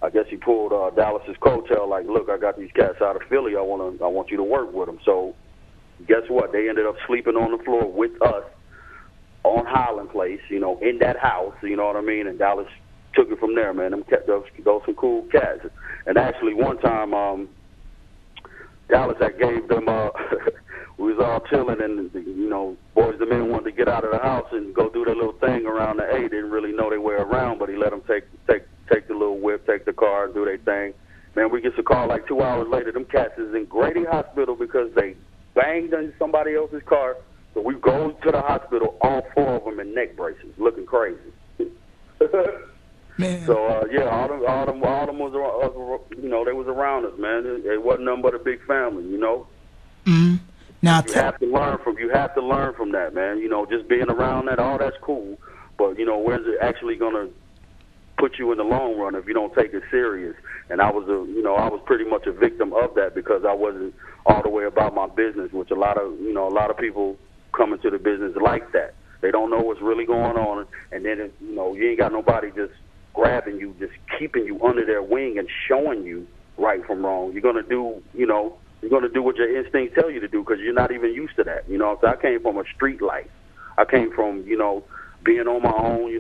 I guess he pulled Dallas's coattail. Like, look, I got these cats out of Philly. I want you to work with them. So, guess what? They ended up sleeping on the floor with us on Highland Place. In that house. You know what I mean? And Dallas took it from there, man. Those some cool cats. And actually, one time, Dallas had gave them. We was all chilling, and boys, the men wanted to get out of the house and go do their little thing around the A. Didn't really know they were around, but he let them take the little whip, take the car, and do their thing. Man, we get a call like 2 hours later. Them cats is in Grady Hospital because they banged in somebody else's car. So we go to the hospital, all 4 of them in neck braces, looking crazy. Man. So all them was they was around us, man. It wasn't nothing but a big family, Mm-hmm. Now you have to learn from that, man. Just being around that, all that's cool, but where's it actually gonna put you in the long run if you don't take it serious? And I was pretty much a victim of that because I wasn't all the way about my business, which a lot of people come into the business like that. They don't know what's really going on, and then you ain't got nobody just grabbing you, just keeping you under their wing and showing you right from wrong. You're gonna do what your instincts tell you to do because you're not even used to that. So I came from a street life. I came from being on my own,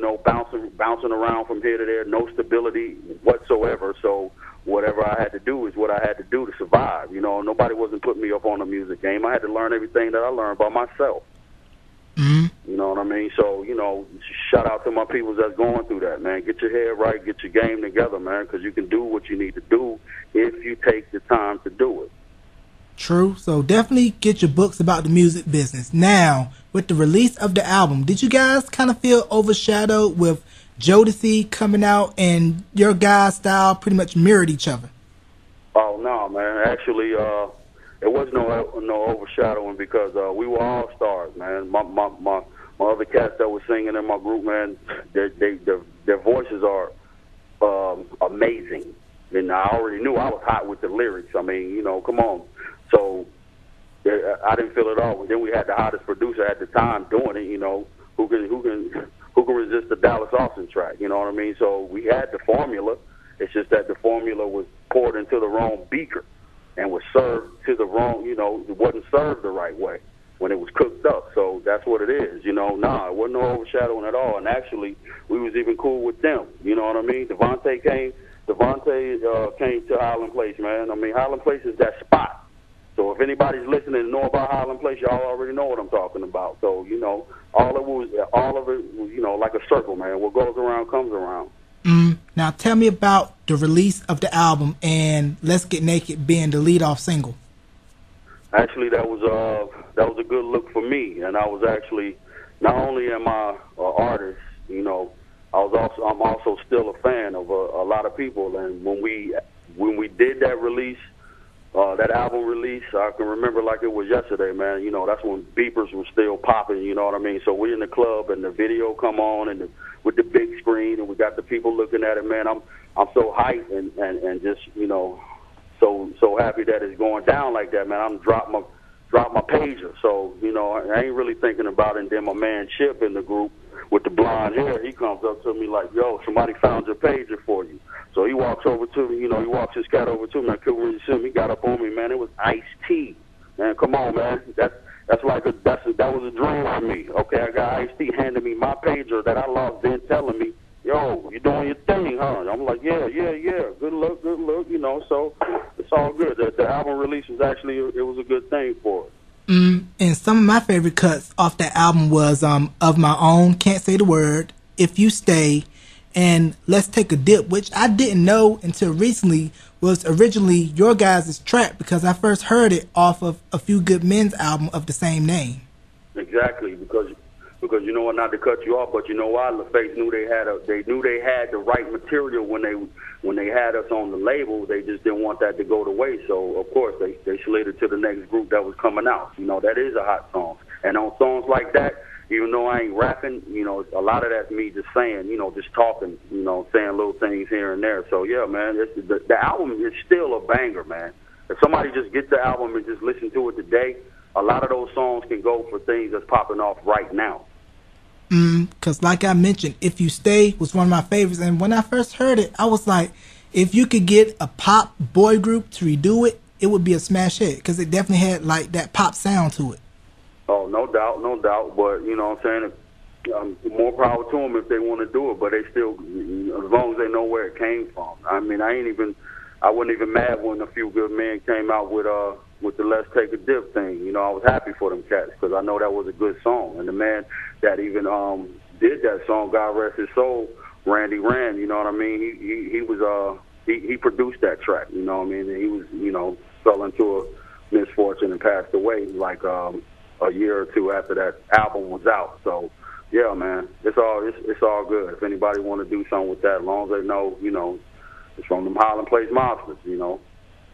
bouncing around from here to there, no stability whatsoever. So whatever I had to do is what I had to do to survive. Nobody wasn't putting me up on the music game. I had to learn everything that I learned by myself. Mm-hmm. You know what I mean? So, shout out to my people that's going through that, man. Get your head right, get your game together, man, because you can do what you need to do if you take the time to do it. True. So definitely get your books about the music business. Now, with the release of the album, did you guys kind of feel overshadowed with Jodeci coming out and your guys' style pretty much mirrored each other? Oh, no, man. Actually, it was no overshadowing because we were all stars, man. My other cats that were singing in my group, man, their voices are amazing. And I already knew I was hot with the lyrics. I mean, come on. So I didn't feel it all. Then we had the hottest producer at the time doing it. Who can resist the Dallas Austin track? You know what I mean? So we had the formula. It's just that the formula was poured into the wrong beaker and was served to the wrong. It wasn't served the right way when it was cooked up. So that's what it is. It wasn't no overshadowing at all. And actually, we was even cool with them. You know what I mean? Devontae came to Highland Place, man. I mean, Highland Place is that spot. So if anybody's listening and know about Highland Place, y'all already know what I'm talking about. So, all of it, like a circle, man. What goes around comes around. Now tell me about the release of the album and Let's Get Naked being the lead-off single. Actually, that was a good look for me, and I was actually not only am I an artist, I'm also still a fan of a lot of people. And when we did that release. That album release, I can remember like it was yesterday, man. That's when beepers were still popping, you know what I mean? So we're in the club and the video come on and with the big screen and we got the people looking at it, man. I'm so hyped and just, so happy that it's going down like that, man. I'm drop my pager. So, I ain't really thinking about it. And then my man Chip in the group with the blonde hair, he comes up to me like, yo, somebody found your pager for you. So he walks over to me, he walks his cat over to me. I couldn't really see him. He got up on me, man. It was Ice-T. Man, come on, man. That was a dream for me. Okay, I got Ice-T handing me my pager that I lost, then telling me, yo, you doing your thing, huh? I'm like, yeah. Good luck. So it's all good. The album release was actually, it was a good thing for it. And some of my favorite cuts off that album was Of My Own, Can't Say the Word, If You Stay, and Let's Take a Dip, which I didn't know until recently was originally your guys' track because I first heard it off of A Few Good Men's album of the same name. Exactly, because you know what, not to cut you off, but you know why? LaFace knew they had the right material when they had us on the label. They just didn't want that to go to waste. So of course they slid it to the next group that was coming out. That is a hot song. And on songs like that, even though I ain't rapping, a lot of that's me just saying, just talking, saying little things here and there. So yeah, man, the album is still a banger, man. If somebody just gets the album and just listen to it today, a lot of those songs can go for things that's popping off right now. Because like I mentioned, If You Stay was one of my favorites. And when I first heard it, I was like, If you could get a pop boy group to redo it, it would be a smash hit because it definitely had like that pop sound to it. Oh, no doubt, no doubt. But you know what I'm saying? More power to them if they want to do it. But they still, as long as they know where it came from. I mean, I wasn't even mad when A Few Good Men came out with the Let's Take a Dip thing. You know, I was happy for them cats because I know that was a good song. And the man that even did that song, God rest his soul, Randy Rand. You know what I mean? He produced that track. You know what I mean? And he was, you know, fell into a misfortune and passed away like a year or two after that album was out. So yeah, man, it's all good. If anybody want to do something with that, as long as they know, you know, it's from them Highland Place Mobsters. You know,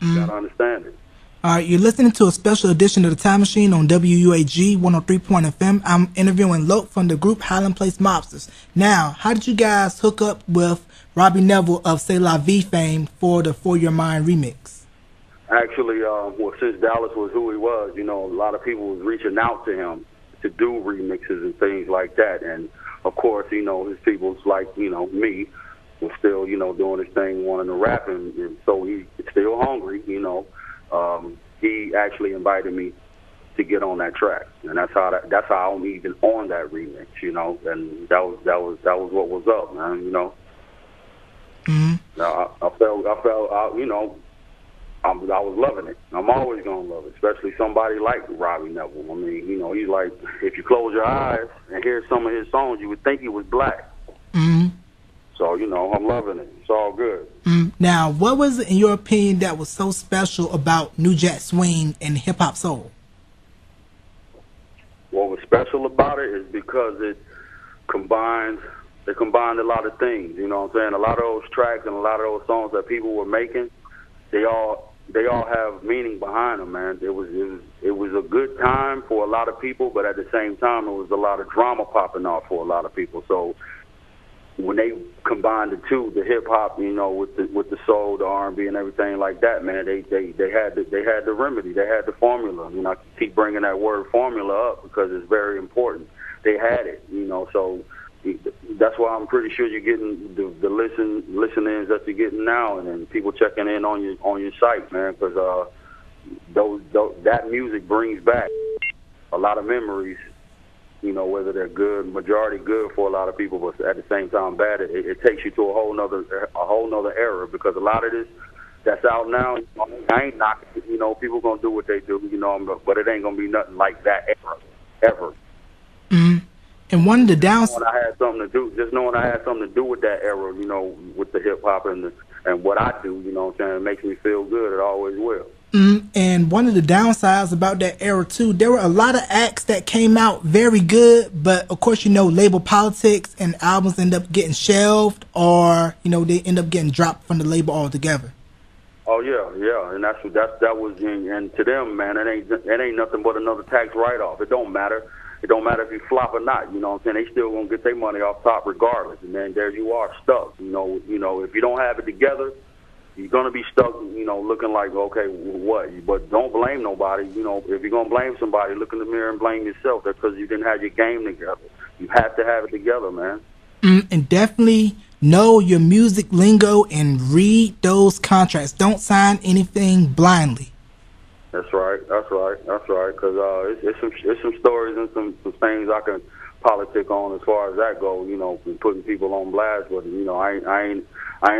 you gotta understand it. All right, you're listening to a special edition of The Time Machine on WUAG 103.FM. I'm interviewing Locc from the group Highland Place Mobsters. Now, how did you guys hook up with Robbie Neville of C'est La Vie fame for the For Your Mind remix? Actually, well, since Dallas was who he was, you know, a lot of people was reaching out to him to do remixes and things like that. And, of course, you know, his people's like, you know, me was still, you know, doing his thing, wanting to rap, and so he's still hungry, you know. He actually invited me to get on that track, and that's how I'm even on that remix, you know. And that was what was up, man, you know. Now, I felt, you know, I was loving it. I'm always gonna love it, especially somebody like Robbie Neville. I mean, you know, he's like, if you close your eyes and hear some of his songs, you would think he was black. So, you know, I'm loving it. It's all good. Now, what was it, in your opinion, that was so special about New Jack Swing and hip hop soul? What was special about it is because it combined a lot of things. You know what I'm saying? A lot of those tracks and a lot of those songs that people were making, they all have meaning behind them, man. It was a good time for a lot of people, but at the same time, it was a lot of drama popping off for a lot of people. So when they combined the two, the hip hop, you know, with the soul, the R&B, and everything like that, man, they had the remedy, they had the formula. You know, I keep bringing that word formula up because it's very important. They had it, you know, so that's why I'm pretty sure you're getting the listen-ins that you're getting now, and then people checking in on your site, man, because that music brings back a lot of memories. You know, whether they're good, majority good for a lot of people, but at the same time bad. It takes you to a whole nother era, because a lot of this that's out now, you know, I ain't knocking it. You know, people gonna do what they do, you know, but it ain't gonna be nothing like that ever. And one of the just knowing I had something to do with that era, you know, with the hip hop and what I do, you know what I'm saying, it makes me feel good. It always will. And one of the downsides about that era too, there were a lot of acts that came out very good, but of course, you know, label politics, and albums end up getting shelved, or you know, they end up getting dropped from the label altogether. Oh yeah, and that was, and to them, man, it ain't nothing but another tax write-off. It don't matter. It don't matter if you flop or not. You know what I'm saying? They still gonna get their money off top regardless. And then there you are, stuck. You know, if you don't have it together, you're gonna be stuck. You know, looking like, okay, what? But don't blame nobody. You know, if you're gonna blame somebody, look in the mirror and blame yourself. That's because you didn't have your game together. You have to have it together, man. And definitely know your music lingo and read those contracts. Don't sign anything blindly. That's right. Because it's some stories and some things I can politic on as far as that goes. You know, putting people on blast. But you know, I ain't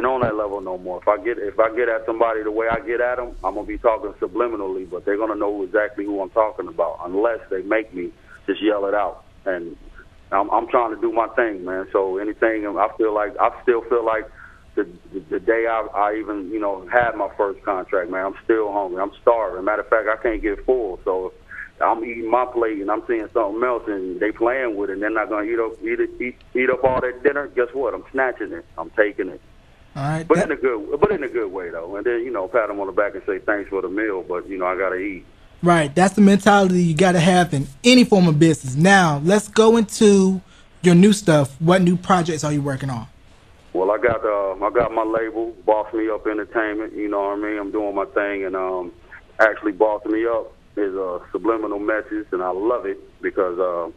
on that level no more. If I get at somebody the way I get at them, I'm gonna be talking subliminally, but they're gonna know exactly who I'm talking about, unless they make me just yell it out. And I'm trying to do my thing, man. So anything, I still feel like the day I even, you know, had my first contract, man, I'm still hungry. I'm starving. Matter of fact, I can't get full. So I'm eating my plate and I'm seeing something else and they playing with it and they're not going to eat up all that dinner. Guess what? I'm snatching it. I'm taking it. All right. But in a good way, though. And then, you know, pat them on the back and say thanks for the meal, but, you know, I got to eat. Right. That's the mentality you got to have in any form of business. Now, let's go into your new stuff. What new projects are you working on? Well, I got my label, Boss Me Up Entertainment. You know what I mean? I'm doing my thing, and actually, Boss Me Up is a subliminal message, and I love it because